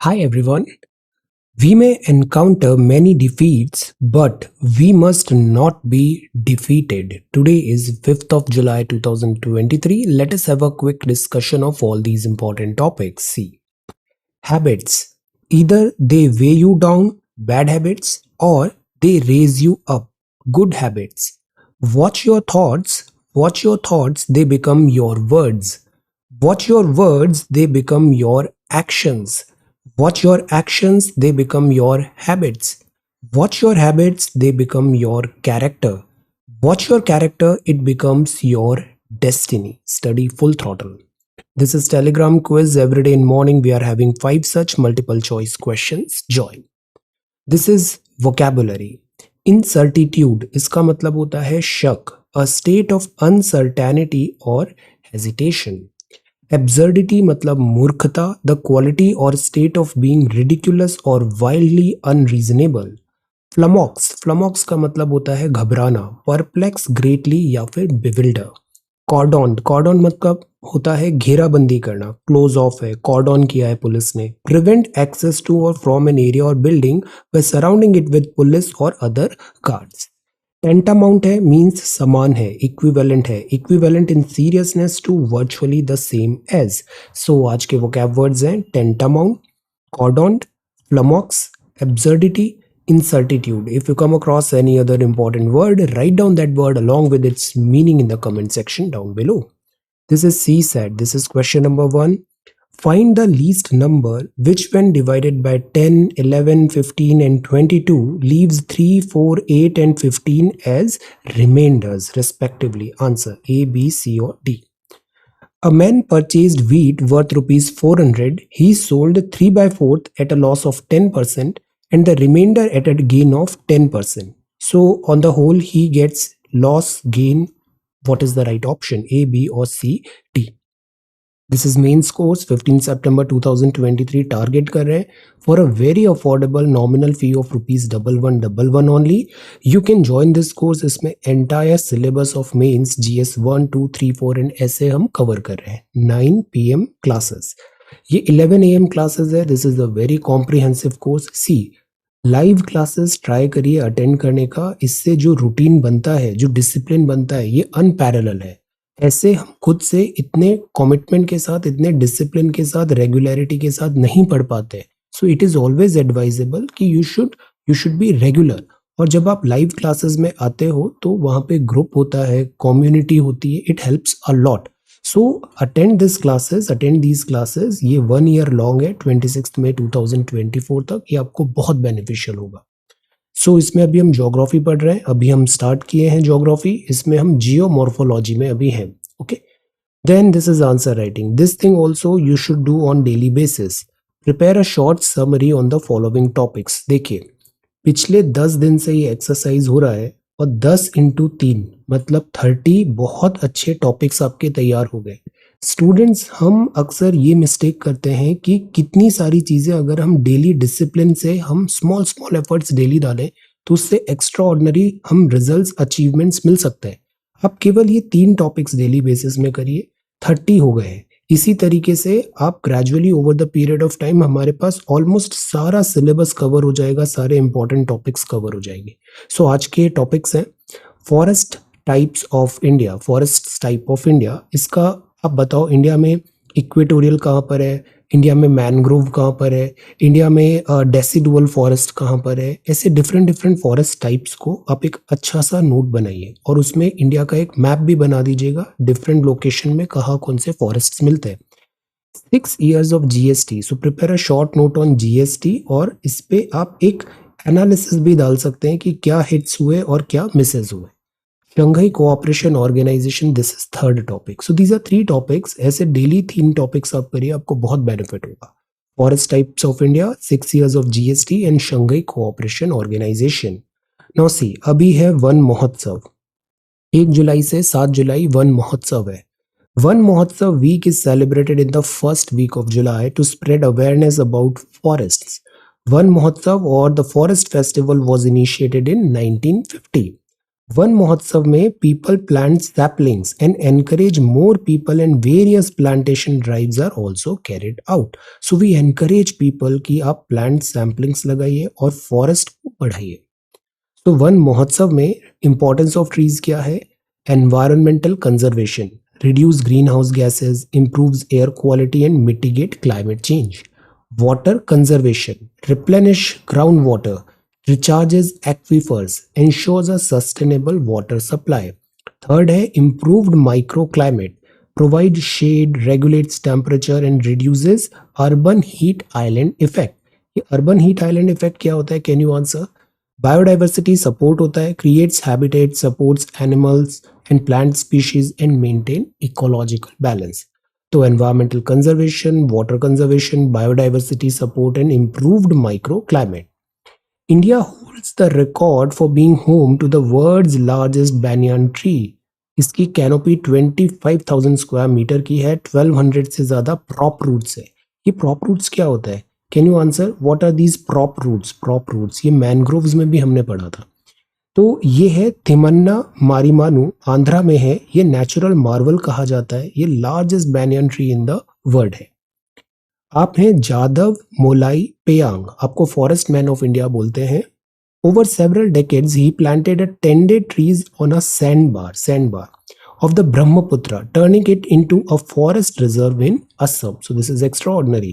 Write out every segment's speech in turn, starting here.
Hi everyone. We may encounter many defeats, but we must not be defeated. Today is 5th of July 2023. Let us have a quick discussion of all these important topics. See, habits. Either they weigh you down, bad habits, or they raise you up, good habits. Watch your thoughts. Watch your thoughts, they become your words. Watch your words, they become your actions. Watch your actions, they become your habits. Watch your habits, they become your character. Watch your character, it becomes your destiny. Study full throttle. This is Telegram quiz. Every day in morning we are having 5 such multiple choice questions. Join. This is vocabulary. Incertitude इसका मतलब होता है शक, a state of uncertainty or hesitation. Absurdity मतलब मूर्खता, the quality or state of being ridiculous or wildly unreasonable. Flummox का मतलब होता है घबराना, perplex greatly या फिर bewilder. कॉर्डन मतलब होता है घेराबंदी करना, क्लोज ऑफ है, कॉर्डन किया है पुलिस ने. Prevent access to or from an area or building by surrounding it with police or other guards. Tantamount है, मीन्स समान है, इक्विवेलेंट है, equivalent in seriousness to virtually the same as. So आज के वोकैब वर्ड्स हैं tantamount, cordon, flummox, absurdity, incertitude. If you come across any other important word, write down that word along with its meaning in the comment section down below. This is CSAT. This is question number 1. Find the least number which when divided by 10, 11, 15 and 22 leaves 3, 4, 8 and 15 as remainders respectively. Answer A, B, C or D. A man purchased wheat worth rupees 400. He sold 3 by 4th at a loss of 10% and the remainder at a gain of 10%. So on the whole he gets loss, gain. What is the right option? A, B or C, D. This is mains course 15 September 2023. Target कर रहे हैं for a very affordable nominal fee of rupees 1111 only. You can join this course. इसमें entire syllabus of mains GS 1, 2, 3, 4 and ऐसे हम cover कर रहे हैं. 9 PM classes. ये 11 AM classes है. This is a very comprehensive course. See, live classes try करिए attend करने का. इससे जो रूटीन बनता है, जो डिसिप्लिन बनता है, ये अनपैरेलल है. ऐसे हम खुद से इतने कमिटमेंट के साथ, इतने डिसिप्लिन के साथ, रेगुलरिटी के साथ नहीं पढ़ पाते. So it is always advisable कि यू शुड बी रेगुलर. और जब आप लाइव क्लासेस में आते हो तो वहाँ पे ग्रुप होता है, कम्युनिटी होती है. It helps a lot. So attend these classes. ये 1 year लॉन्ग है, 26 मई 2024 तक. ये आपको बहुत बेनिफिशियल होगा. सो इसमें अभी हम ज्योग्राफी पढ़ रहे हैं. अभी हम स्टार्ट किए हैं ज्योग्राफी. इसमें हम जियोमॉर्फोलॉजी में अभी हैं. Okay, then this is answer writing. This thing also you should do on daily basis. Prepare a short summary on the following topics. देखिए, पिछले 10 दिन से ये एक्सरसाइज हो रहा है और 10 इंटू 3 मतलब 30 बहुत अच्छे टॉपिक्स आपके तैयार हो गए. स्टूडेंट्स, हम अक्सर ये मिस्टेक करते हैं कि कितनी सारी चीज़ें अगर हम डेली डिसिप्लिन से हम स्मॉल स्मॉल एफर्ट्स डेली डालें तो उससे एक्स्ट्रा ऑर्डिनरी हम रिजल्ट्स अचीवमेंट्स मिल सकते हैं. आप केवल ये 3 टॉपिक्स डेली बेसिस में करिए, 30 हो गए हैं. इसी तरीके से आप gradually over the period of time हमारे पास ऑलमोस्ट सारा सिलेबस कवर हो जाएगा, सारे इंपॉर्टेंट टॉपिक्स कवर हो जाएंगे. सो आज के टॉपिक्स हैं forest types of India. Forest type of India, इसका आप बताओ इंडिया में इक्वेटोरियल कहाँ पर है, इंडिया में मैनग्रोव कहाँ पर है, इंडिया में डेसिडुअल फॉरेस्ट कहाँ पर है. ऐसे डिफरेंट डिफरेंट फॉरेस्ट टाइप्स को आप एक अच्छा सा नोट बनाइए और उसमें इंडिया का एक मैप भी बना दीजिएगा, डिफरेंट लोकेशन में कहाँ कौन से फॉरेस्ट मिलते हैं. 6 years of GST. So prepare a short note on GST और इस पे आप एक एनालिसिस भी डाल सकते हैं कि क्या हिट्स हुए और क्या मिसेस हुए. Shanghai cooperation organisation, this is third topic. So these are 3 topics. ऐसे डेली 3 टॉपिक्स आप करिए, आपको बहुत बेनिफिट होगा. Forest types of India, 6 years of GST and Shanghai cooperation organisation. Now see, अभी है वन महोत्सव. 1 जुलाई से 7 जुलाई वन महोत्सव है. वन महोत्सव week is celebrated in the first week of July to spread awareness about forests. वन महोत्सव और the forest festival was initiated in 1950. वन महोत्सव में people plant saplings and encourage more people and various plantation drives are also carried out. So we encourage people कि आप plant samplings लगाइए और forest को बढ़ाइए. तो वन महोत्सव में इंपॉर्टेंस ऑफ ट्रीज क्या है? Environmental conservation, reduce green house gases, improves air quality and mitigate climate change. Water conservation, replenish ground water, recharges aquifers, ensures a sustainable water supply. Third है improved microclimate, provides shade, regulates temperature and reduces urban heat island effect. ये urban heat island effect क्या होता है? Can you answer? Biodiversity support होता है, creates habitat, supports animals and plant species and maintain ecological balance. तो environmental conservation, water conservation, biodiversity support and improved micro climate. India holds the record for being home to the world's largest banyan tree. इसकी canopy 25,000 square metre की है, 1200 से ज्यादा prop roots है. ये prop roots क्या होता है? Can you answer? What are these prop roots? Prop roots ये मैनग्रोव्स में भी हमने पढ़ा था. तो ये है थिमन्ना मारीमानू, आंध्रा में है. ये नेचुरल मार्वल कहा जाता है. ये largest banyan tree in the world है. आप हैं जादव मोलाई पेयांग, आपको फॉरेस्ट मैन ऑफ इंडिया बोलते हैं. Over several decades he planted a tended trees on a sandbar of the Brahmaputra, turning it into a forest reserve in Assam. So this is extraordinary.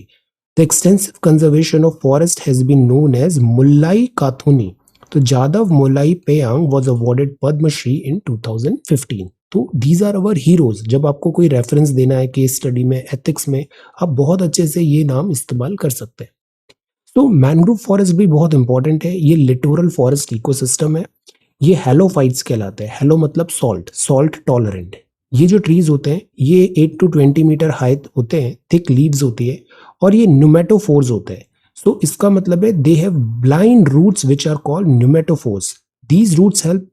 The extensive conservation of forest has been known as Mullai Kathuni. तो जादव मोलाई Payeng was awarded Padma Shri in 2015. तो these are our heroes. जब आपको कोई reference देना है case study में, ethics में, आप बहुत अच्छे से ये नाम इस्तेमाल कर सकते हैं. तो मैनग्रोव फॉरेस्ट भी बहुत इंपॉर्टेंट है. ये लिटोरल फॉरेस्ट इकोसिस्टम है. ये हेलोफाइट्स कहलाते हैं. हेलो मतलब सॉल्ट टॉलरेंट. ये जो ट्रीज होते हैं ये 8 to 20 मीटर हाइट होते हैं, थिक लीव्स होती है, और ये न्यूमेटोफोर्स होते हैं. सो इसका मतलब है they have blind roots which are called pneumatophores. These roots help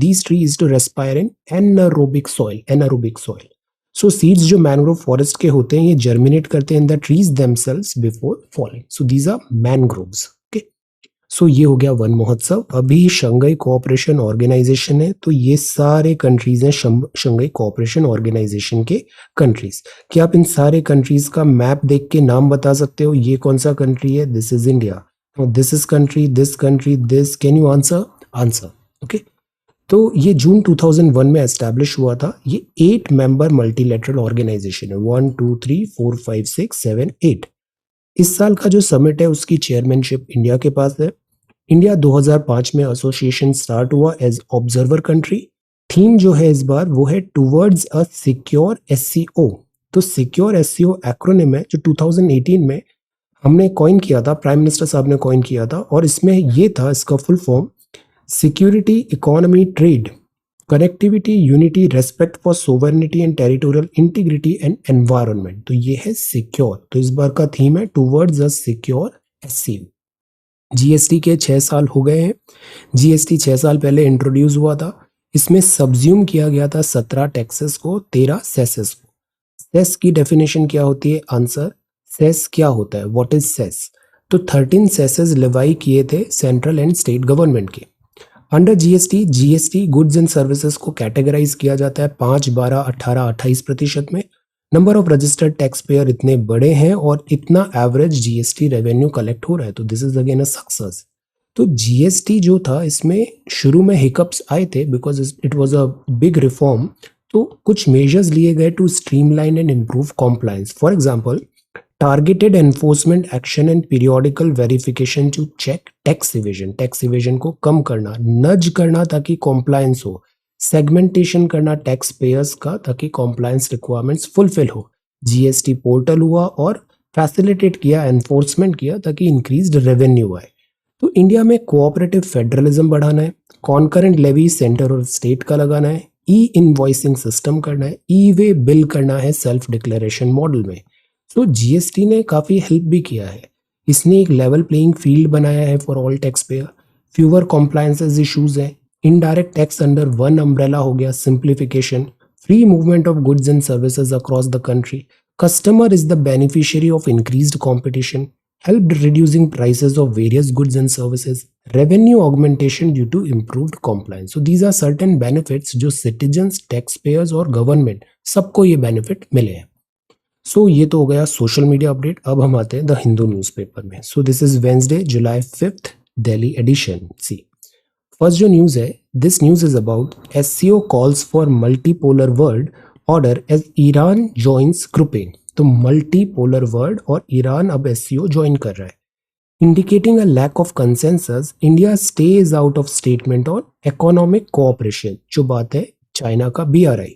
these trees to respire in anaerobic soil. So seeds जो मैनग्रोव फॉरेस्ट के होते हैं ये जर्मिनेट करते हैं in the trees themselves before falling. So these are mangroves. Okay. So ये हो गया वन महोत्सव. अभी शंघाई कोऑपरेशन ऑर्गेनाइजेशन है, तो ये सारे कंट्रीज हैं शंघाई कोऑपरेशन ऑर्गेनाइजेशन के कंट्रीज. क्या आप इन सारे कंट्रीज का मैप देख के नाम बता सकते हो? ये कौन सा कंट्री है? This is India. This is country, this. Can you answer? Okay. तो ये जून 2001 में एस्टैब्लिश हुआ था. ये 8 मेंबर मल्टीलेटरल ऑर्गेनाइजेशन है. 1 2 3 4 5 6 7 8. इस साल का जो समिट है उसकी चेयरमैनशिप इंडिया के पास है. इंडिया 2005 में एसोसिएशन स्टार्ट हुआ एज ऑब्जर्वर कंट्री. थीम जो है इस बार वो है टुवर्ड्स अ सिक्योर एससीओ. तो सिक्योर एससीओ एक्रोनिम है जो 2018 में हमने कॉइन किया था, प्राइम मिनिस्टर साहब ने कॉइन किया था, और इसमें ये था इसका full form security, economy, trade, connectivity, unity, respect for sovereignty and territorial integrity and environment. तो ये है सिक्योर. तो इस बार का थीम है towards a secure SCO. GST के 6 साल हो गए हैं. जीएसटी 6 साल पहले इंट्रोड्यूस हुआ था. इसमें सब्ज्यूम किया गया था 17 टैक्सेस को, 13 सेसेस को. सेस की डेफिनेशन क्या होती है? आंसर. सेस क्या होता है? What is cess? तो 13 सेसेस लिवाई किए थे सेंट्रल एंड स्टेट गवर्नमेंट के. Under GST goods and services को कैटेगराइज किया जाता है 5, 12, 18, 28% में. Number of registered tax payer इतने बड़े हैं और इतना एवरेज जीएसटी रेवेन्यू कलेक्ट हो रहा है, तो this is again a success. तो जीएसटी जो था इसमें शुरू में हिकअप्स आए थे because it was a big reform. तो कुछ मेजर्स लिए गए to streamline and improve compliance. For example targeted enforcement action and periodical verification to check tax evasion को कम करना, नज करना ताकि कॉम्प्लायंस हो, सेगमेंटेशन करना टैक्स पेयर्स का ताकि कॉम्प्लायंस रिक्वायरमेंट्स फुलफिल हो. जीएसटी पोर्टल हुआ और फैसिलिटेट किया, एनफोर्समेंट किया ताकि इंक्रीज्ड रेवेन्यू आए. तो इंडिया में कोऑपरेटिव फेडरलिज्म बढ़ाना है, कॉन्करेंट लेवी सेंटर और स्टेट का लगाना है, ई इनवॉइसिंग सिस्टम करना है, ई वे बिल करना है सेल्फ डिक्लेरेशन मॉडल में. तो जीएसटी ने काफ़ी हेल्प भी किया है. इसने एक लेवल प्लेइंग फील्ड बनाया है for all tax payer. Fewer compliances issues हैं. Indirect tax under one umbrella हो गया. Simplification, free movement of goods and services across the country. Customer is the beneficiary of increased competition. helped reducing prices of various goods and services, revenue augmentation due to improved compliance. So these are certain benefits जो citizens, taxpayers और government सबको ये benefit मिले हैं. सो ये तो हो गया सोशल मीडिया अपडेट. अब हम आते हैं द हिंदू न्यूज़पेपर में. So this is Wednesday July 5th Delhi edition. See first जो न्यूज़ है, this news is about SCO calls for multipolar world order as Iran joins grouping. तो मल्टीपोलर वर्ल्ड और Iran अब एससीओ ज्वाइन कर रहा है. Indicating a lack of consensus, India stays out of statement on economic cooperation. जो बात है China का BRI.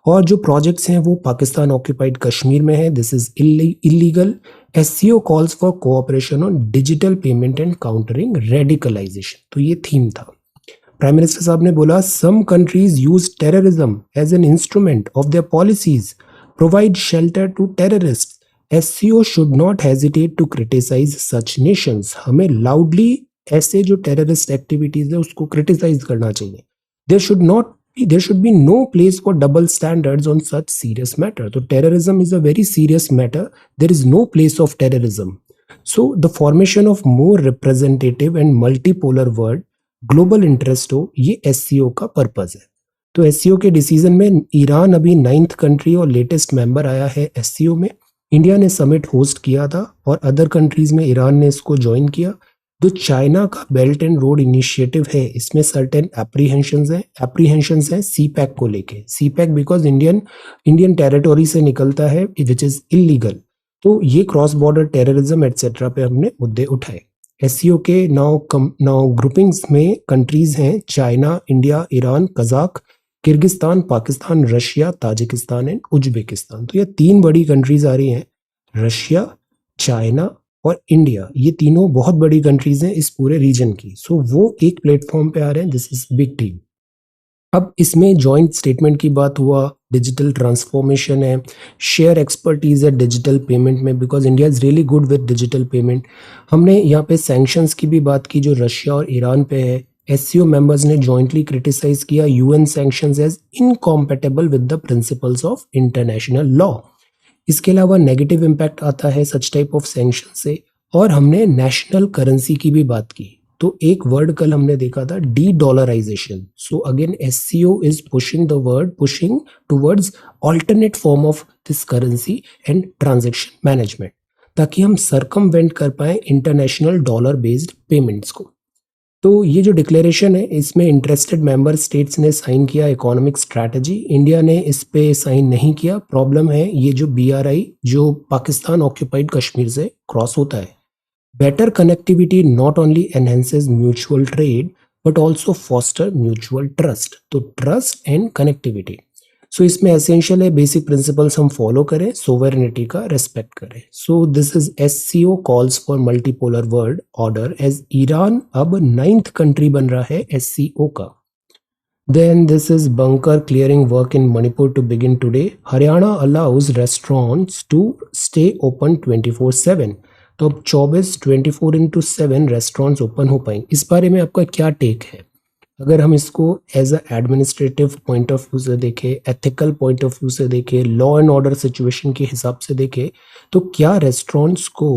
और जो प्रोजेक्ट्स हैं वो पाकिस्तान ऑक्यूपाइड कश्मीर में है. This is illegal. SCO calls for cooperation on digital payment and countering radicalisation. तो ये थीम था. प्राइम मिनिस्टर साहब ने बोला some countries use terrorism as an instrument of their policies, provide shelter to terrorist. SCO should not hesitate to criticise such nations. हमें loudly ऐसे जो terrorist activities है उसको क्रिटिसाइज करना चाहिए. There should be no place for double standards on such serious matter. So terrorism is a very serious matter. There is no place of terrorism. So the formation of more representative and multipolar world, global interest हो, ये SCO का purpose है. तो SCO के decision में Iran अभी 9th country और latest member आया है SCO में. इंडिया ने समिट होस्ट किया था और अदर कंट्रीज में ईरान ने इसको ज्वाइन किया. जो चाइना का बेल्ट एंड रोड इनिशिएटिव है इसमें सर्टेन एप्रीहेंशंस हैं CPEC को लेके. CPEC बिकॉज इंडियन टेरिटोरी से निकलता है विच इज इलीगल. तो ये क्रॉस बॉर्डर टेररिज्म एटसेट्रा पे हमने मुद्दे उठाए. एससीओ के नाउ ग्रुपिंग्स में कंट्रीज हैं China, India, Iran, Kazakh, Kyrgyzstan, Pakistan, Russia, Tajikistan and Uzbekistan. तो ये 3 बड़ी कंट्रीज आ रही हैं. रशिया, चाइना और इंडिया, ये तीनों बहुत बड़ी कंट्रीज हैं इस पूरे रीजन की. सो वो एक प्लेटफॉर्म पे आ रहे हैं. This is big team. अब इसमें जॉइंट स्टेटमेंट की बात हुआ, डिजिटल ट्रांसफॉर्मेशन है, शेयर एक्सपर्टीज है डिजिटल पेमेंट में because India is really good with digital payment. हमने यहाँ पे सैंक्शंस की भी बात की जो रशिया और ईरान पे है. एससीओ मेंबर्स ने जॉइंटली क्रिटिसाइज किया UN sanctions as incompatible with the principles of international law. इसके अलावा नेगेटिव इम्पैक्ट आता है सच टाइप ऑफ सैंक्शन से. और हमने नेशनल करेंसी की भी बात की. तो एक वर्ड कल हमने देखा था D-dollarisation. So again SCO is pushing towards alternate form of this currency and transaction management, ताकि हम सरकमवेंट कर पाए इंटरनेशनल डॉलर बेस्ड पेमेंट्स को. तो ये जो डिक्लेरेशन है इसमें इंटरेस्टेड मेंबर स्टेट्स ने साइन किया इकोनॉमिक स्ट्रैटेजी. इंडिया ने इस पे साइन नहीं किया. प्रॉब्लम है ये जो BRI जो पाकिस्तान ऑक्यूपाइड कश्मीर से क्रॉस होता है. Better connectivity not only enhances mutual trade but also foster mutual trust. तो ट्रस्ट एंड कनेक्टिविटी. सो इसमें एसेंशियल है बेसिक प्रिंसिपल्स हम फॉलो करें, सोवरेनिटी का रेस्पेक्ट करें. So this is SCO calls for multipolar world order as Iran अब 9th country बन रहा है SCO का. Then this is bunker clearing work in Manipur to begin today. Haryana allows restaurants to stay open 24/7. तो अब 24/7 restaurants open हो पाएंगे. इस बारे में आपका क्या टेक है? अगर हम इसको as a administrative point of view से देखें, एथिकल पॉइंट ऑफ व्यू से देखें, लॉ एंड ऑर्डर सिचुएशन के हिसाब से देखें, तो क्या रेस्टोरेंट्स को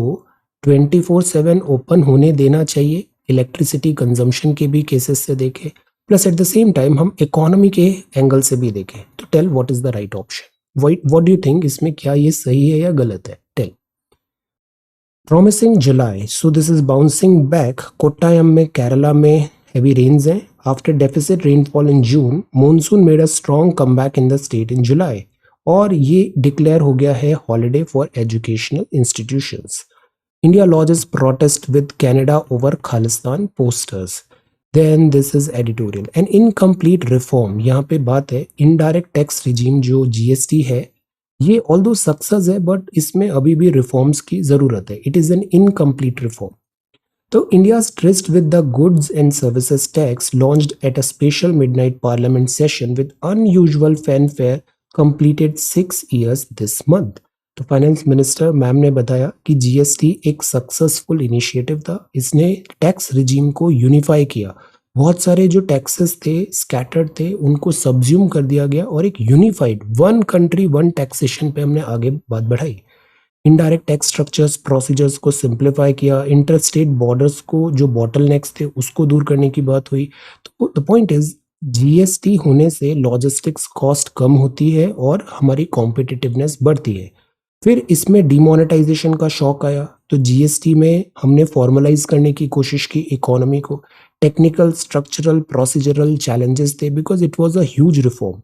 24/7 ओपन होने देना चाहिए? इलेक्ट्रिसिटी कंजम्पशन के भी केसेस से देखें, plus at the same time हम इकोनॉमी के एंगल से भी देखें. तो tell what is the right option. What do you think, इसमें क्या ये सही है या गलत है? Tell. Promising July. So this is bouncing back. Kottayam में, केरला में heavy rains हैं. After deficit rainfall in June, monsoon made a strong comeback in the state in July. और ये डिक्लेयर हो गया है holiday for educational institutions. India lodges protest with Canada over Khalistan posters. Then this is editorial. An incomplete reform. यहाँ पे बात है indirect tax regime जो GST है, ये ऑल्दो सक्सेस है बट इसमें अभी भी रिफॉर्म्स की जरूरत है. It is an incomplete reform. So India's tryst with the goods and services tax launched at a special midnight parliament session with unusual fanfare completed 6 years this month. तो finance minister ma'am ने बताया कि GST एक successful initiative था. इसने tax regime को unify किया. बहुत सारे जो टैक्सेस थे स्कैटर्ड थे उनको सब्ज्यूम कर दिया गया और एक unified one country one taxation पे हमने आगे बात बढ़ाई. इनडायरेक्ट टैक्स स्ट्रक्चर्स प्रोसीजर्स को सिंप्लीफाई किया, इंटर स्टेट बॉर्डर्स को जो बॉटलनेक्स थे उसको दूर करने की बात हुई। तो द पॉइंट इज जीएसटी होने से लॉजिस्टिक्स कॉस्ट कम होती है और हमारी कॉम्पिटिटिवनेस बढ़ती है। फिर इसमें डिमोनेटाइजेशन का शौक आया, तो जीएसटी में हमने फॉर्मलाइज करने की कोशिश की इकोनॉमी को। टेक्निकल स्ट्रक्चरल प्रोसीजरल चैलेंजेस थे because it was a huge reform.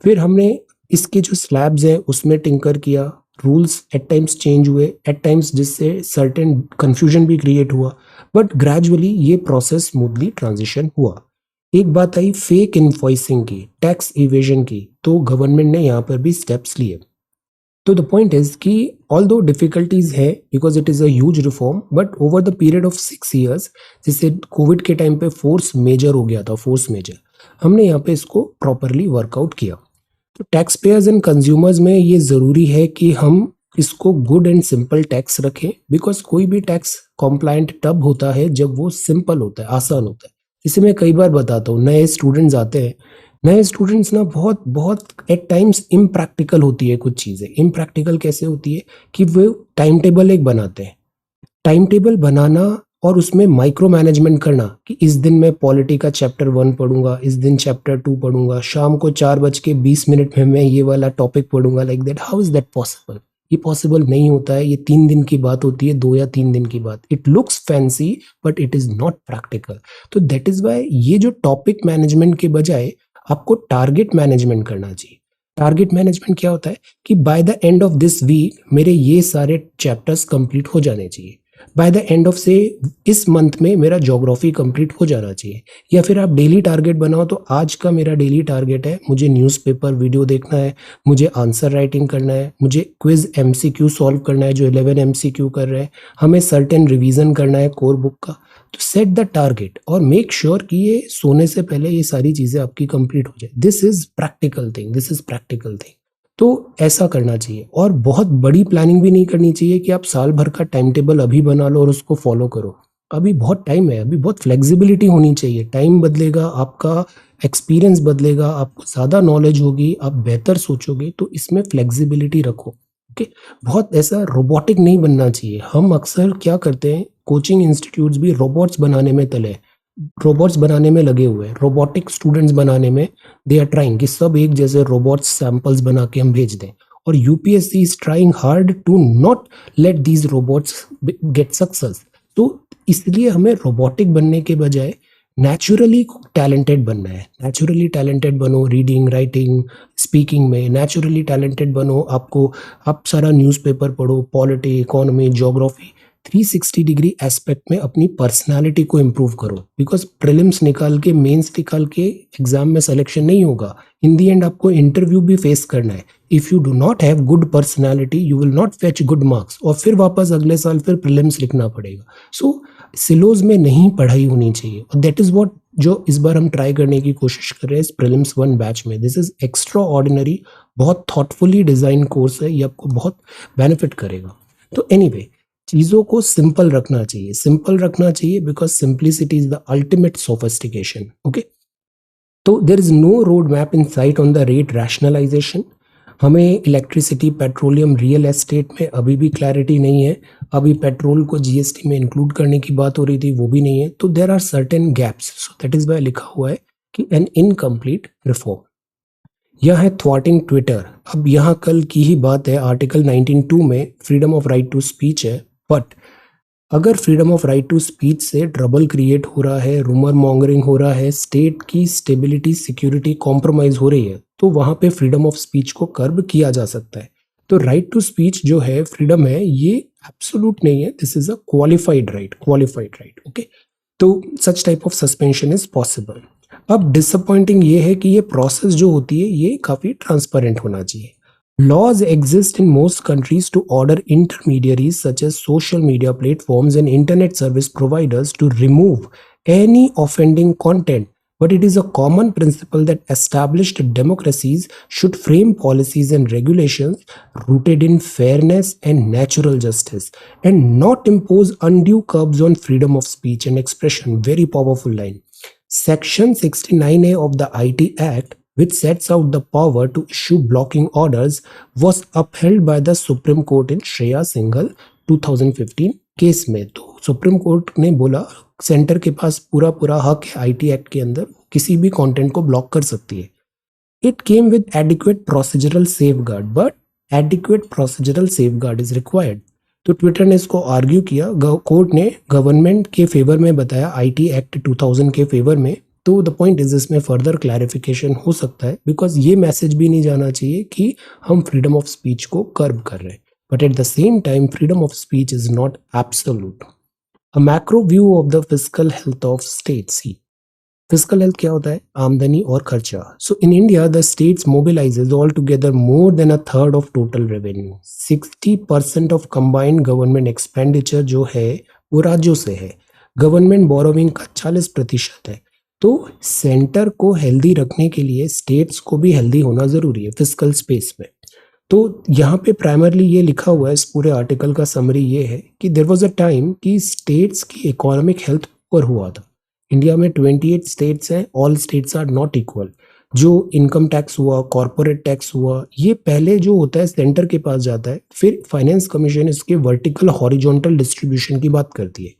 फिर हमने इसके जो स्लैब्स हैं उसमें टिंकर किया, रूल्स एट टाइम्स चेंज हुए, एट टाइम्स जिससे सर्टेन कंफ्यूजन भी क्रिएट हुआ, बट ग्रेजुअली ये प्रोसेस स्मूथली ट्रांजिशन हुआ। एक बात आई फेक इनवॉइसिंग की, टैक्स इवेजन की, तो गवर्नमेंट ने यहाँ पर भी स्टेप्स लिए। तो द पॉइंट इज कि ऑल दो डिफिकल्टीज है because it is a huge reform, but over the period of 6 years, जिससे कोविड के टाइम पे फोर्स मेजर हो गया था, फोर्स मेजर, हमने यहाँ पे इसको प्रॉपरली वर्कआउट किया। तो टैक्स पेयर्स एंड कंज्यूमर्स में ये ज़रूरी है कि हम इसको गुड एंड सिंपल टैक्स रखें, बिकॉज कोई भी टैक्स कॉम्प्लाइंट तब होता है जब वो सिंपल होता है, आसान होता है। इसे मैं कई बार बताता हूँ, नए स्टूडेंट्स आते हैं, नए स्टूडेंट्स ना बहुत बहुत एट टाइम्स इम्प्रैक्टिकल होती है कुछ चीज़ें। इम्प्रैक्टिकल कैसे होती है कि वो टाइम टेबल एक बनाते हैं, टाइम टेबल बनाना और उसमें माइक्रो मैनेजमेंट करना कि इस दिन मैं पॉलिटी का चैप्टर 1 पढ़ूंगा, इस दिन चैप्टर 2 पढ़ूंगा, शाम को 4:20 में मैं ये वाला टॉपिक पढ़ूंगा, like that. How is that possible? ये पॉसिबल नहीं होता है। ये 3 दिन की बात होती है, 2 या 3 दिन की बात। It looks fancy but it is not practical. तो दैट इज वाई ये जो टॉपिक मैनेजमेंट के बजाय आपको टारगेट मैनेजमेंट करना चाहिए। टारगेट मैनेजमेंट क्या होता है कि by the end of this week मेरे ये सारे चैप्टर्स कंप्लीट हो जाने चाहिए, बाय द एंड ऑफ से इस मंथ में मेरा ज्योग्राफी कंप्लीट हो जाना चाहिए। या फिर आप डेली टारगेट बनाओ, तो आज का मेरा डेली टारगेट है मुझे न्यूज़पेपर वीडियो देखना है, मुझे आंसर राइटिंग करना है, मुझे क्विज एमसीक्यू सॉल्व करना है जो 11 एमसीक्यू कर रहे हैं, हमें सर्टेन रिवीजन करना है कोर बुक का। तो सेट द टारगेट और मेक श्योर कि ये सोने से पहले ये सारी चीज़ें आपकी कंप्लीट हो जाए। This is practical thing, this is practical thing. तो ऐसा करना चाहिए। और बहुत बड़ी प्लानिंग भी नहीं करनी चाहिए कि आप साल भर का टाइम टेबल अभी बना लो और उसको फॉलो करो। अभी बहुत टाइम है, अभी बहुत फ्लेक्सिबिलिटी होनी चाहिए। टाइम बदलेगा, आपका एक्सपीरियंस बदलेगा, आपको ज़्यादा नॉलेज होगी, आप बेहतर सोचोगे, तो इसमें फ्लेक्सिबिलिटी रखो। ओके, बहुत ऐसा रोबोटिक नहीं बनना चाहिए। हम अक्सर क्या करते हैं, कोचिंग इंस्टीट्यूट्स भी रोबोट्स बनाने में तले, रोबोट्स बनाने में लगे हुए हैं, रोबोटिक स्टूडेंट्स बनाने में दे आर ट्राइंग कि सब एक जैसे रोबोट्स सैंपल्स बना के हम भेज दें। और UPSC is trying hard to not let these robots get success. तो इसलिए हमें रोबोटिक बनने के बजाय नेचुरली टैलेंटेड बनना है। नेचुरली टैलेंटेड बनो, रीडिंग राइटिंग स्पीकिंग में नेचुरली टैलेंटेड बनो। आप सारा न्यूज़पेपर पढ़ो, polity economy geography, 360 degree aspect में अपनी पर्सनालिटी को इम्प्रूव करो। बिकॉज प्रीलिम्स निकाल के, मेंस निकाल के एग्जाम में सिलेक्शन नहीं होगा। इन दी एंड आपको इंटरव्यू भी फेस करना है। If you do not have good personality you will not fetch good marks, और फिर वापस अगले साल फिर प्रीलिम्स लिखना पड़ेगा। सो सिलोज में नहीं पढ़ाई होनी चाहिए, और दैट इज वॉट जो इस बार हम ट्राई करने की कोशिश कर रहे हैं इस प्रीलिम्स 1 बैच में। दिस इज एक्स्ट्रा ऑर्डिनरी, बहुत थॉटफुली डिजाइन कोर्स है, ये आपको बहुत बेनिफिट करेगा। तो एनीवे, चीज़ों को सिंपल रखना चाहिए, सिंपल रखना चाहिए because simplicity is the ultimate sophistication. Okay, तो there is no road map in sight on the rate rationalisation. हमें इलेक्ट्रिसिटी, पेट्रोलियम, रियल एस्टेट में अभी भी क्लैरिटी नहीं है। अभी पेट्रोल को जीएसटी में इंक्लूड करने की बात हो रही थी, वो भी नहीं है। तो there are certain gaps, so that is why लिखा हुआ है कि एन इनकम्प्लीट रिफॉर्म। यह है थ्वाटिंग ट्विटर। अब यहाँ कल की ही बात है, आर्टिकल 19(2) में freedom of right to speech है, बट अगर freedom of right to speech से ट्रबल क्रिएट हो रहा है, रूमर मॉन्गरिंग हो रहा है, स्टेट की स्टेबिलिटी सिक्योरिटी कॉम्प्रोमाइज हो रही है, तो वहाँ पे फ्रीडम ऑफ स्पीच को कर्ब किया जा सकता है। तो राइट टू स्पीच जो है, फ्रीडम है, ये एब्सोल्यूट नहीं है, this is a qualified right, qualified right. Okay, तो such type of suspension is possible. अब डिसअपॉइंटिंग ये है कि ये प्रोसेस जो होती है ये काफ़ी ट्रांसपेरेंट होना चाहिए। Laws exist in most countries to order intermediaries such as social media platforms and internet service providers to remove any offending content. But it is a common principle that established democracies should frame policies and regulations rooted in fairness and natural justice and not impose undue curbs on freedom of speech and expression. Very powerful line. Section 69A of the IT Act which sets out the power to issue blocking orders, was upheld by the Supreme Court in Shreya Singhal 2015 case में। तो supreme court ने बोला centre के पास पूरा पूरा हक है IT act के अंदर, किसी भी कंटेंट को ब्लॉक कर सकती है। It came with adequate procedural safeguard, but adequate procedural safeguard is required. तो ट्विटर ने इसको आर्ग्यू किया, कोर्ट ने गवर्नमेंट के फेवर में बताया, आईटी एक्ट 2000 के फेवर में। तो द पॉइंट इज इसमें फर्दर क्लैरिफिकेशन हो सकता है, बिकॉज ये मैसेज भी नहीं जाना चाहिए कि हम फ्रीडम ऑफ स्पीच को कर्ब कर रहे हैं, but at the same time freedom of speech is not absolute. A macro view of the physical health of states. Physical health क्या होता है? आमदनी और खर्चा। So in India the states mobilise all together more than a third of total revenue. 60% of combined government expenditure जो है वो राज्यों से है। गवर्नमेंट बोरोविंग का 40% है। तो सेंटर को हेल्दी रखने के लिए स्टेट्स को भी हेल्दी होना जरूरी है फिजिकल स्पेस में। तो यहाँ पे प्राइमरली ये लिखा हुआ है, इस पूरे आर्टिकल का समरी ये है कि देयर वाज अ टाइम कि स्टेट्स की इकोनॉमिक हेल्थ ऊपर हुआ था। इंडिया में 28 स्टेट्स हैं, all states are not equal. जो इनकम टैक्स हुआ, कॉर्पोरेट टैक्स हुआ, ये पहले जो होता है सेंटर के पास जाता है, फिर फाइनेंस कमीशन इसके वर्टिकल हॉरिजॉन्टल डिस्ट्रीब्यूशन की बात करती है।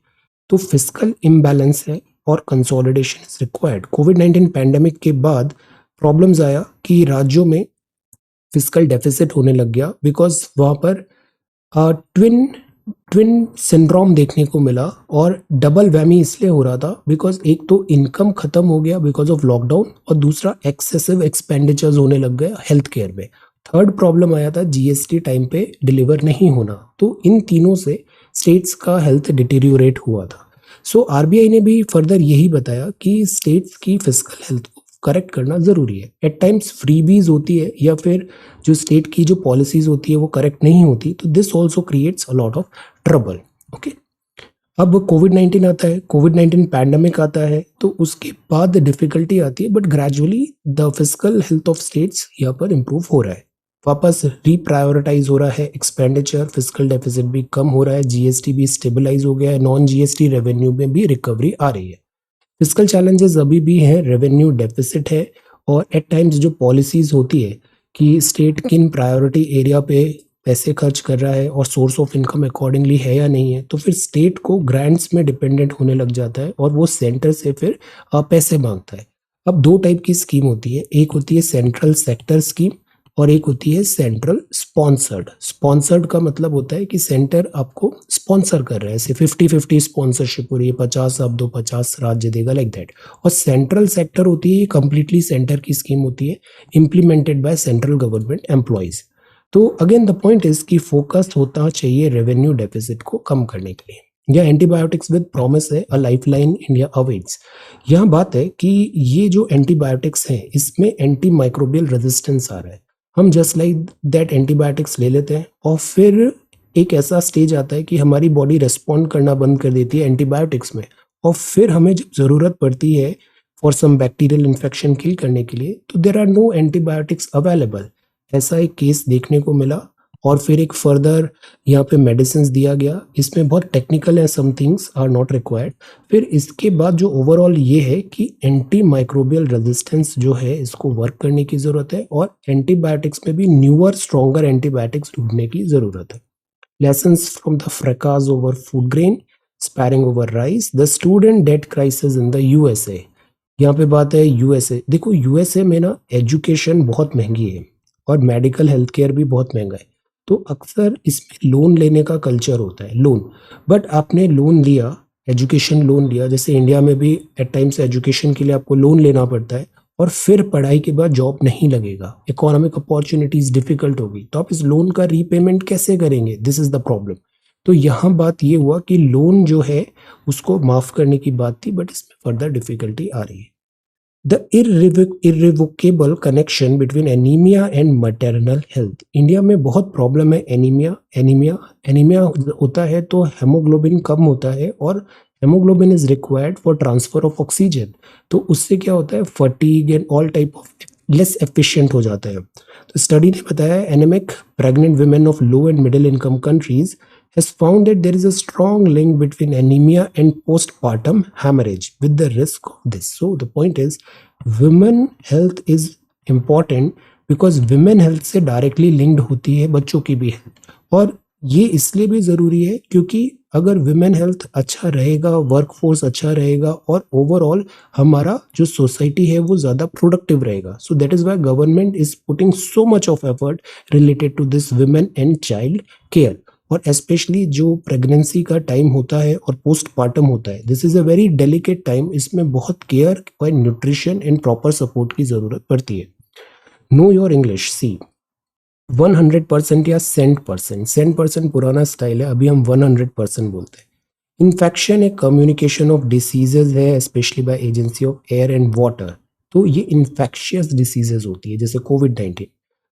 तो फिस्कल इम्बैलेंस है और consolidation is required. Covid pandemic के बाद प्रॉब्लम्स आया कि राज्यों में फिस्कल डेफिसिट होने लग गया, बिकॉज वहाँ पर ट्विन सिंड्रोम देखने को मिला, और डबल वैमी इसलिए हो रहा था बिकॉज एक तो इनकम खत्म हो गया बिकॉज ऑफ लॉकडाउन, और दूसरा एक्सेसिव एक्सपेंडिचर्स होने लग गया हेल्थ केयर में। थर्ड प्रॉब्लम आया था जीएसटी टाइम पे डिलीवर नहीं होना। तो इन तीनों से स्टेट्स का हेल्थ डिटेरियोरेट हुआ था। सो आरबीआई ने भी फर्दर यही बताया कि स्टेट्स की फिजिकल हेल्थ को करेक्ट करना जरूरी है। एट टाइम्स फ्रीबीज होती है या फिर जो स्टेट की जो पॉलिसीज होती है वो करेक्ट नहीं होती, तो this also creates a lot of trouble. Okay, अब कोविड-19 आता है, कोविड-19 पैंडेमिक आता है, तो उसके बाद डिफिकल्टी आती है, but gradually the physical health of states यहाँ पर इम्प्रूव हो रहा है, वापस रीप्रायोरिटाइज हो रहा है एक्सपेंडिचर, फिजिकल डेफिसिट भी कम हो रहा है, जीएसटी भी स्टेबलाइज हो गया है, नॉन जीएसटी रेवेन्यू में भी रिकवरी आ रही है। फिजिकल चैलेंजेस अभी भी हैं, रेवेन्यू डेफिसिट है, और एट टाइम्स जो पॉलिसीज होती है कि स्टेट किन प्रायोरिटी एरिया पे पैसे खर्च कर रहा है और सोर्स ऑफ इनकम अकॉर्डिंगली है या नहीं है, तो फिर स्टेट को ग्रांट्स में डिपेंडेंट होने लग जाता है और वो सेंटर से फिर पैसे मांगता है। अब दो टाइप की स्कीम होती है, एक होती है सेंट्रल सेक्टर स्कीम और एक होती है सेंट्रल स्पॉन्सर्ड। स्पॉन्सर्ड का मतलब होता है कि सेंटर आपको स्पॉन्सर कर रहा है, ऐसे 50-50 स्पॉन्सरशिप हो रही है, 50 आप दो 50 राज्य देगा, लाइक दैट। और सेंट्रल सेक्टर होती है, ये कंप्लीटली सेंटर की स्कीम होती है, implemented by central government employees. तो अगेन द पॉइंट इज कि फोकस होता चाहिए रेवेन्यू डेफिसिट को कम करने के लिए। या एंटीबायोटिक्स विद प्रॉमिस है, अ लाइफलाइन इंडिया अवेट्स। यहाँ बात है कि ये जो एंटीबायोटिक्स हैं इसमें एंटी माइक्रोबियल रेजिस्टेंस आ रहा है। हम जस्ट लाइक दैट एंटीबायोटिक्स ले लेते हैं और फिर एक ऐसा स्टेज आता है कि हमारी बॉडी रेस्पॉन्ड करना बंद कर देती है एंटीबायोटिक्स में, और फिर हमें जब ज़रूरत पड़ती है for some bacterial infection kill करने के लिए, तो there are no antibiotics available. ऐसा एक केस देखने को मिला, और फिर एक फर्दर यहाँ पे मेडिसिन दिया गया, इसमें बहुत टेक्निकल है, some things are not required. फिर इसके बाद जो ओवरऑल ये है कि एंटी माइक्रोबियल रेजिस्टेंस जो है इसको वर्क करने की ज़रूरत है, और एंटीबायोटिक्स में भी न्यूअर स्ट्रॉन्गर एंटीबायोटिक्स ढूंढने की ज़रूरत है। Lessons from the fracas over food grain, sparring over rice, the student debt crisis in the USA. यहाँ पे बात है यूएसए। देखो यूएसए में ना एजुकेशन बहुत महंगी है और मेडिकल हेल्थ केयर भी बहुत महंगा है, तो अक्सर इसमें लोन लेने का कल्चर होता है, लोन। बट आपने लोन लिया, एजुकेशन लोन लिया, जैसे इंडिया में भी एट टाइम्स एजुकेशन के लिए आपको लोन लेना पड़ता है, और फिर पढ़ाई के बाद जॉब नहीं लगेगा, इकोनॉमिक अपॉर्चुनिटीज डिफिकल्ट होगी, तो आप इस लोन का रीपेमेंट कैसे करेंगे? This is the problem. तो यहाँ बात ये हुआ कि लोन जो है उसको माफ करने की बात थी, बट इसमें फर्दर डिफिकल्टी आ रही है। The irrevocable connection between anemia and maternal health। India में बहुत प्रॉब्लम है एनीमिया होता है तो हेमोग्लोबिन कम होता है, और haemoglobin is required for transfer of oxygen. तो उससे क्या होता है, fatigue and all type of less efficient हो जाता है। तो स्टडी ने बताया anaemic pregnant women of low and middle income countries has found that there is a strong link between anemia and postpartum hemorrhage with the risk of this. So the point is women health is important because women health से directly linked होती है बच्चों की भी health. और ये इसलिए भी ज़रूरी है क्योंकि अगर विमेन हेल्थ अच्छा रहेगा, वर्कफोर्स अच्छा रहेगा और ओवरऑल हमारा जो सोसाइटी है वो ज़्यादा प्रोडक्टिव रहेगा। So that is why government is putting so much of effort related to this women and child care. और स्पेशली जो प्रेगनेंसी का टाइम होता है और पोस्टपार्टम होता है, this is a very delicate time. इसमें बहुत केयर और न्यूट्रिशन एंड प्रॉपर सपोर्ट की ज़रूरत पड़ती है। नो योर इंग्लिश, सी 100% या 100%। 100% पुराना स्टाइल है, अभी हम 100% बोलते हैं। इन्फेक्शन एक कम्युनिकेशन ऑफ डिसीजेज है, specially by agency of air and water. तो ये इन्फेक्शियस डिसीजेज होती है जैसे कोविड-19।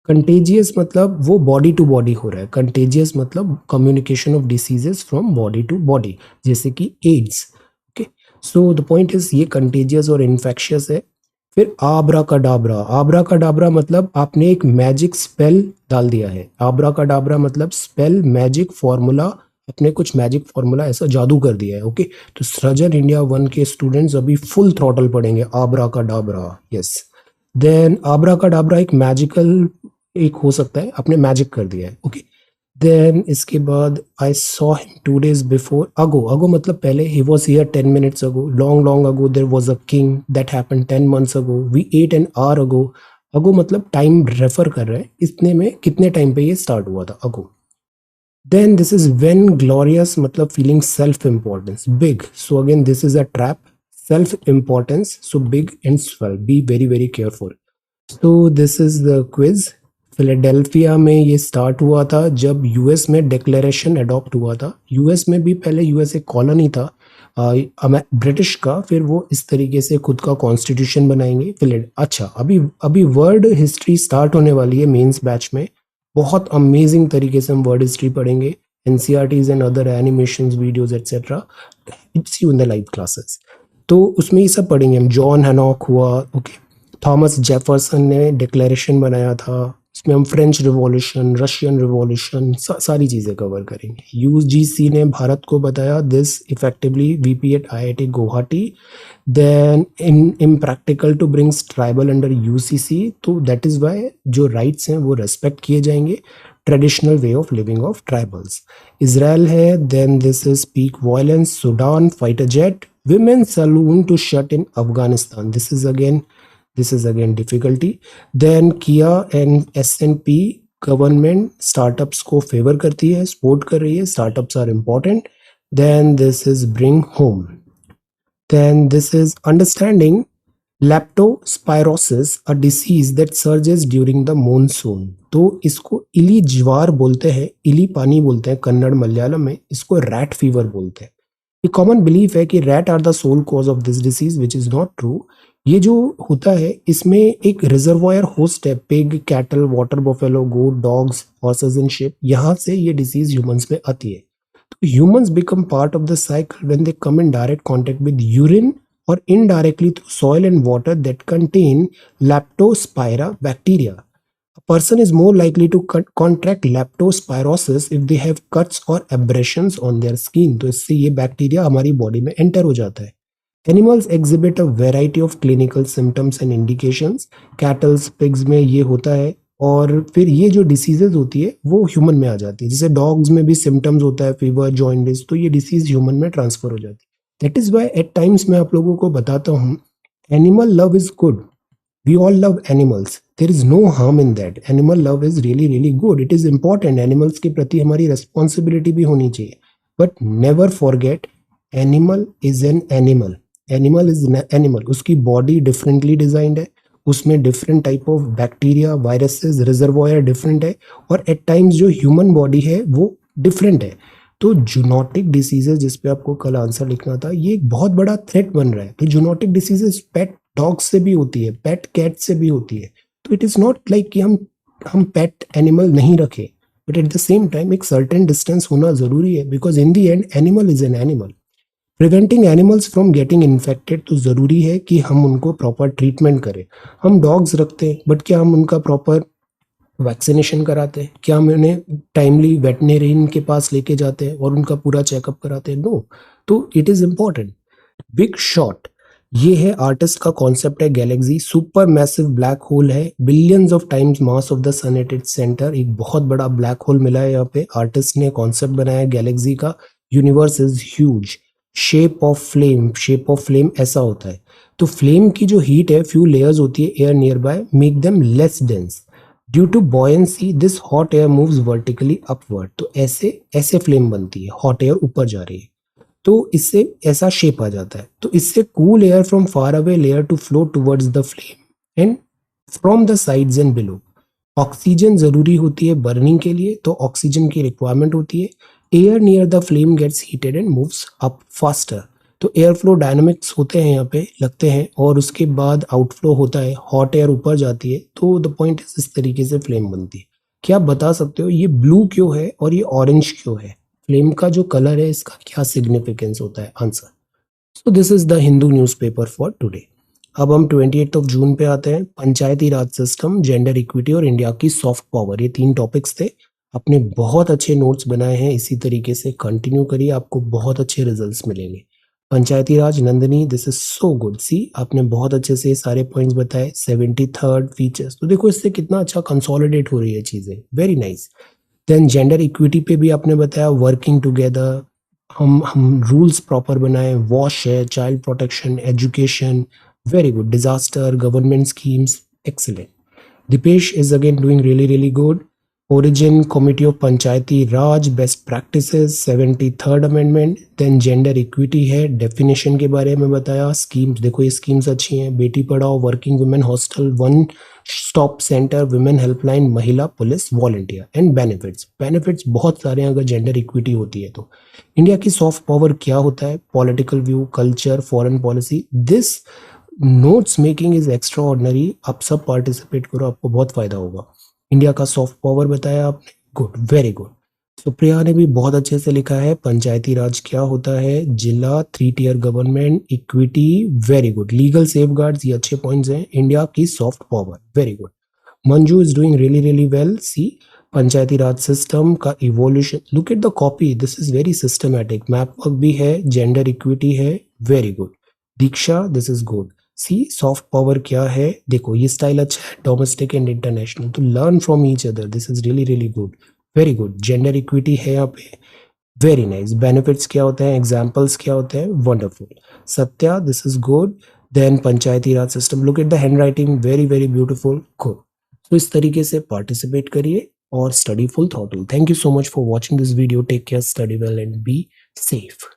कंटेजियस मतलब वो बॉडी टू बॉडी हो रहा है, कंटेजियस मतलब communication of diseases from body to body, जैसे कि AIDS. Okay, so the point is ये कंटेजियस और इन्फेक्शियस है। फिर आब्रा कडाब्रा, आब्रा कडाब्रा मतलब आपने एक मैजिक स्पेल डाल दिया है। आब्रा कडाब्रा मतलब स्पेल, मैजिक फॉर्मूला, अपने कुछ मैजिक फॉर्मूला ऐसा जादू कर दिया है। ओके, तो सृजन इंडिया 1 के स्टूडेंट्स अभी फुल थ्रॉटल पढ़ेंगे आब्रा कडाब्रा। यस, देन आब्रा कडाब्रा एक मैजिकल एक हो सकता है, आपने मैजिक कर दिया है। ओके, देन इसके बाद I saw him 2 days before ago. Ago मतलब पहले, he was here 10 minutes ago. Long long ago there was a king that happen 10 months ago. We ate an hour ago. Ago मतलब time refer कर रहे हैं, इतने में कितने time पे ये स्टार्ट हुआ था, ago. Then this is when glorious मतलब feeling self importance, big. So again this is a trap, self importance, so big and swell, be very very careful. तो this is the quiz. Philadelphia में ये start हुआ था जब US में declaration adopt हुआ था। यूएस में भी पहले यूएस एक कॉलोनी था ब्रिटिश का, फिर वो इस तरीके से खुद का कॉन्स्टिट्यूशन बनाएंगे। अच्छा, अभी अभी वर्ल्ड हिस्ट्री स्टार्ट होने वाली है मेंस बैच में। बहुत अमेजिंग तरीके से हम वर्ल्ड हिस्ट्री पढ़ेंगे, NCERTs and other animations videos etcetera. It's you in the live classes. तो उसमें ये सब पढ़ेंगे हम। जॉन हैनॉक हुआ, ओके, थॉमस जेफरसन ने डिक्लेरेशन बनाया था। इसमें हम फ्रेंच रिवॉल्यूशन, रशियन रिवॉल्यूशन, सारी चीज़ें कवर करेंगे। यूजीसी ने भारत को बताया this effectively, VP at IIT Guwahati. Then in impractical to brings tribal under UCC, तो दैट इज़ वाई जो राइट्स हैं वो रेस्पेक्ट किए जाएंगे, traditional way of living of tribals. Israel है, then this is peak violence, Sudan, fighter jet, women saloon to shut in Afghanistan. This is again difficulty. Then Kia and S&P government startups को favour करती है, support कर रही है, startups are important. Then this is bring home. Then this is understanding leptospirosis, a disease that surges during the monsoon. तो इसको इली ज्वार बोलते हैं, इली पानी बोलते हैं कन्नड़ मलयालम में, इसको रैट फीवर बोलते हैं। ये कॉमन बिलीफ है कि rat are the sole cause of this disease, which is not true. ये जो होता है इसमें एक रिजर्वायर होस्ट है, pig, cattle, water buffalo, goat, dogs, horses and sheep, यहाँ से ये डिसीज ह्यूमंस में आती है। तो humans become part of the cycle when they come in direct contact with urine or indirectly through soil and water that contain leptospira bacteria. A person is more likely to contract leptospirosis if they have cuts or abrasions on their skin. तो इससे ये bacteria हमारी body में enter हो जाता है। Animals exhibit a variety of clinical symptoms and indications. Cattles, pigs में ये होता है, और फिर ये जो डिसीजेज होती है वो ह्यूमन में आ जाती है। जैसे डॉग्स में भी सिम्टम्स होता है, फीवर, जॉइंटिस, तो ये डिसीज ह्यूमन में ट्रांसफर हो जाती है। That is why at times मैं आप लोगों को बताता हूँ, animal love is good, we all love animals, there is no harm in that. Animal love is really really good, it is important. Animals के प्रति हमारी रेस्पॉन्सिबिलिटी भी होनी चाहिए, but never forget animal is an animal. Animal is animal, उसकी body differently designed है, उसमें different type of bacteria, viruses, reservoir different है, और एट टाइम्स जो ह्यूमन बॉडी है वो डिफरेंट है। तो जूनोटिक डिसीजेज, जिस पे आपको कल आंसर लिखना था, ये एक बहुत बड़ा थ्रेट बन रहा है। तो जूनोटिक डिसीजेज पेट डॉग से भी होती है, पेट कैट से भी होती है। तो इट इज नॉट लाइक कि हम पेट एनिमल नहीं रखे, but at the same time एक सर्टेन डिस्टेंस होना जरूरी है, because in the end animal is an animal. Preventing animals from getting infected, तो ज़रूरी है कि हम उनको प्रॉपर ट्रीटमेंट करें। हम डॉग्स रखते हैं, बट क्या हम उनका प्रॉपर वैक्सीनेशन कराते हैं? क्या हम उन्हें टाइमली वेटनेरियन के पास लेके जाते हैं और उनका पूरा चेकअप कराते हैं? नो। तो it is important. Big shot, ये है आर्टिस्ट का कॉन्सेप्ट है galaxy, super massive black hole है, billions of times mass of the sun at its centre. एक बहुत बड़ा ब्लैक होल मिला है यहाँ पे, आर्टिस्ट ने कॉन्सेप्ट बनाया है गैलेक्सी का। Universe is huge. Shape of flame ऐसा होता है। तो फ्लेम की जो हीट है, फ्यू लेयर्स होती है air nearby, make them less dense. Due to buoyancy this hot air moves vertically upward. तो ऐसे ऐसे फ्लेम बनती है, हॉट एयर ऊपर जा रही है, तो इससे ऐसा शेप आ जाता है। तो इससे cool air from far away layer to flow towards the flame and from the sides and below. Oxygen जरूरी होती है बर्निंग के लिए, तो ऑक्सीजन की रिक्वायरमेंट होती है। Air near the flame gets heated and moves up faster. तो एयर फ्लो डायनामिक्स होते हैं यहाँ पे लगते हैं, और उसके बाद आउटफ्लो होता है, हॉट एयर ऊपर जाती है। तो द पॉइंट इस तरीके से फ्लेम बनती है। क्या आप बता सकते हो ये ब्लू क्यों है और ये ऑरेंज क्यों है? फ्लेम का जो कलर है इसका क्या सिग्निफिकेंस होता है? Answer. So this is the Hindu newspaper for today. अब हम 28 ऑफ जून पे आते हैं। पंचायती राज सिस्टम, जेंडर इक्विटी और इंडिया की सॉफ्ट पावर, ये 3 टॉपिक्स थे। आपने बहुत अच्छे नोट्स बनाए हैं, इसी तरीके से कंटिन्यू करिए, आपको बहुत अच्छे रिजल्ट्स मिलेंगे। Panchayati raj, Nandini, this is so good. See, आपने बहुत अच्छे से सारे पॉइंट्स बताए। 73rd फीचर्स, तो देखो इससे कितना अच्छा कंसोलिडेट हो रही है चीजें, very nice. Then gender equity पे भी आपने बताया, वर्किंग टुगेदर, हम रूल्स प्रॉपर बनाए, वॉश है, child protection, education, very good. Disaster, government schemes, excellent. Dipesh is again doing really good. Origin Committee of Panchayati Raj, Best Practices, 73rd Amendment. Then Gender Equity है, Definition के बारे में बताया। Schemes, देखो ये schemes अच्छी हैं। Beti Padhao, Working Women Hostel, One Stop Center, Women Helpline, महिला police, Volunteer and Benefits। Benefits बहुत सारे हैं अगर जेंडर इक्विटी होती है तो। इंडिया की सॉफ्ट पावर क्या होता है? Political view, culture, foreign policy. This notes making is extra ordinary. आप सब पार्टिसिपेट करो, आपको बहुत फायदा होगा। इंडिया का सॉफ्ट पावर बताया आपने, गुड, वेरी गुड। सुप्रिया ने भी बहुत अच्छे से लिखा है। पंचायती राज क्या होता है? जिला, 3 tier government, equity, very good. Legal safeguards, ये अच्छे पॉइंट्स हैं। इंडिया की soft power, very good. Manju is doing really well. See, panchayati raj system का evolution, look at the copy, this is very systematic. Map work भी है, जेंडर इक्विटी है, very good. Diksha, this is good. See, soft power क्या है? देखो ये style अच्छा है, डोमेस्टिक एंड इंटरनेशनल, तो learn from each other, this is really good, very good. Gender equity है यहाँ पे, वेरी नाइस। बेनिफिट्स क्या होते हैं, एग्जाम्पल्स क्या होते हैं, wonderful. Satya, this is good. Then panchayati raj system, look at the handwriting, very beautiful, good. तो इस तरीके से पार्टिसिपेट करिए और study full thoughtful. Thank you so much for watching this video. Take care, study well and be safe.